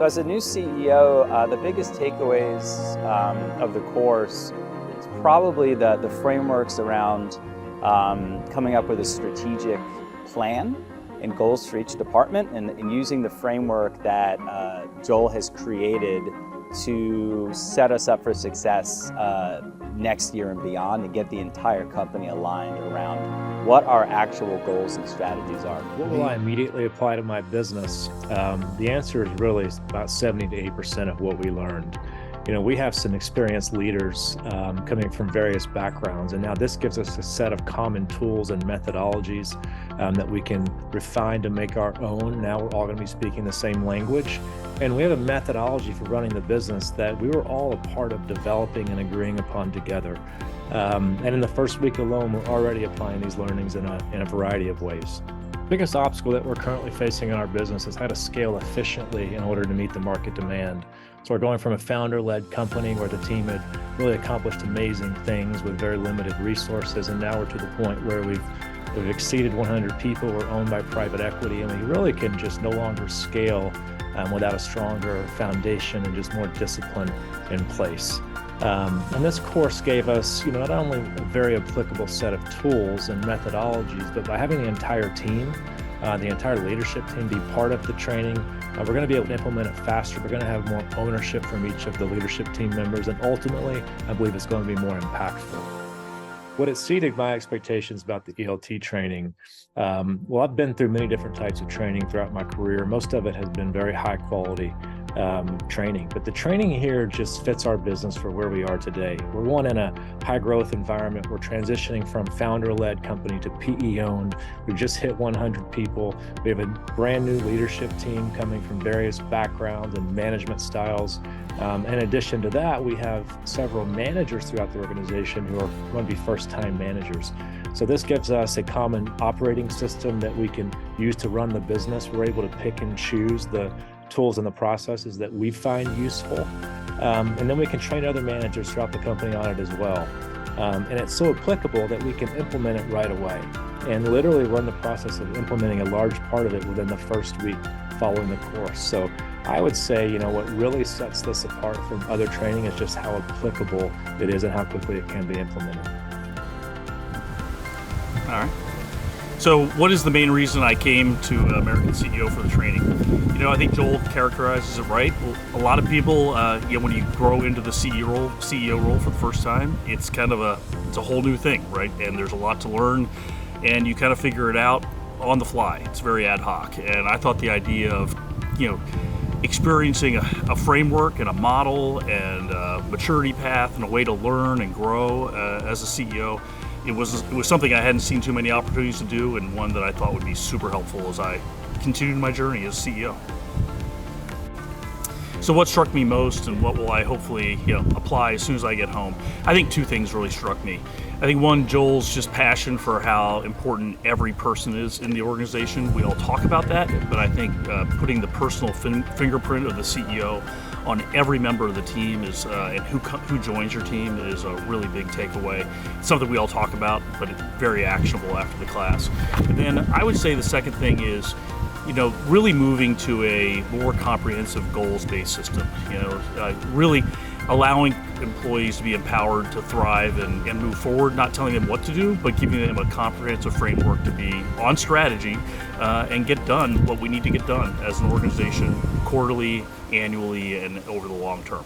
as a new CEO, the biggest takeaways of the course is probably the frameworks around coming up with a strategic plan and goals for each department, and using the framework that Joel has created to set us up for success next year and beyond, and get the entire company aligned around what our actual goals and strategies are. What will I immediately apply to my business? The answer is really about 70 to 80% of what we learned. You know, we have some experienced leaders coming from various backgrounds, and now this gives us a set of common tools and methodologies that we can refine to make our own. Now we're all going to be speaking the same language, and we have a methodology for running the business that we were all a part of developing and agreeing upon together. And in the first week alone, we're already applying these learnings in a variety of ways. The biggest obstacle that we're currently facing in our business is how to scale efficiently in order to meet the market demand. So we're going from a founder-led company where the team had really accomplished amazing things with very limited resources, and now we're to the point where we've exceeded 100 people, we're owned by private equity, and we really can just no longer scale without a stronger foundation and just more discipline in place. And this course gave us, not only a very applicable set of tools and methodologies, but by having the entire team, the entire leadership team be part of the training, we're going to be able to implement it faster. We're going to have more ownership from each of the leadership team members, and ultimately, I believe it's going to be more impactful. What exceeded my expectations about the ELT training, well, I've been through many different types of training throughout my career. Most of it has been very high quality training, but the training here just fits our business for where we are today. We're one in a high growth environment. We're transitioning from founder-led company to PE owned. We just hit 100 people. We have a brand new leadership team coming from various backgrounds and management styles. In addition to that, we have several managers throughout the organization who are going to be first-time managers. So this gives us a common operating system that we can use to run the business. We're able to pick and choose the tools and the processes that we find useful. And then we can train other managers throughout the company on it as well. And it's so applicable that we can implement it right away and literally run the process of implementing a large part of it within the first week following the course. So I would say, what really sets this apart from other training is just how applicable it is and how quickly it can be implemented. All right. So what is the main reason I came to American CEO for the training? I think Joel characterizes it right. A lot of people, when you grow into the CEO role for the first time, it's kind of it's a whole new thing, right? And there's a lot to learn, and you kind of figure it out on the fly. It's very ad hoc. And I thought the idea of, experiencing a framework and a model and a maturity path and a way to learn and grow as a CEO, it was something I hadn't seen too many opportunities to do, and one that I thought would be super helpful as I continued my journey as CEO. So what struck me most, and what will I hopefully apply as soon as I get home? I think two things really struck me. I think one, Joel's just passion for how important every person is in the organization. We all talk about that, but I think putting the personal fingerprint of the CEO on every member of the team is, and who joins your team is a really big takeaway. It's something we all talk about, but it's very actionable after the class. And then I would say the second thing is, really moving to a more comprehensive goals-based system. Really allowing employees to be empowered to thrive and move forward, not telling them what to do, but giving them a comprehensive framework to be on strategy and get done what we need to get done as an organization quarterly, annually, and over the long term.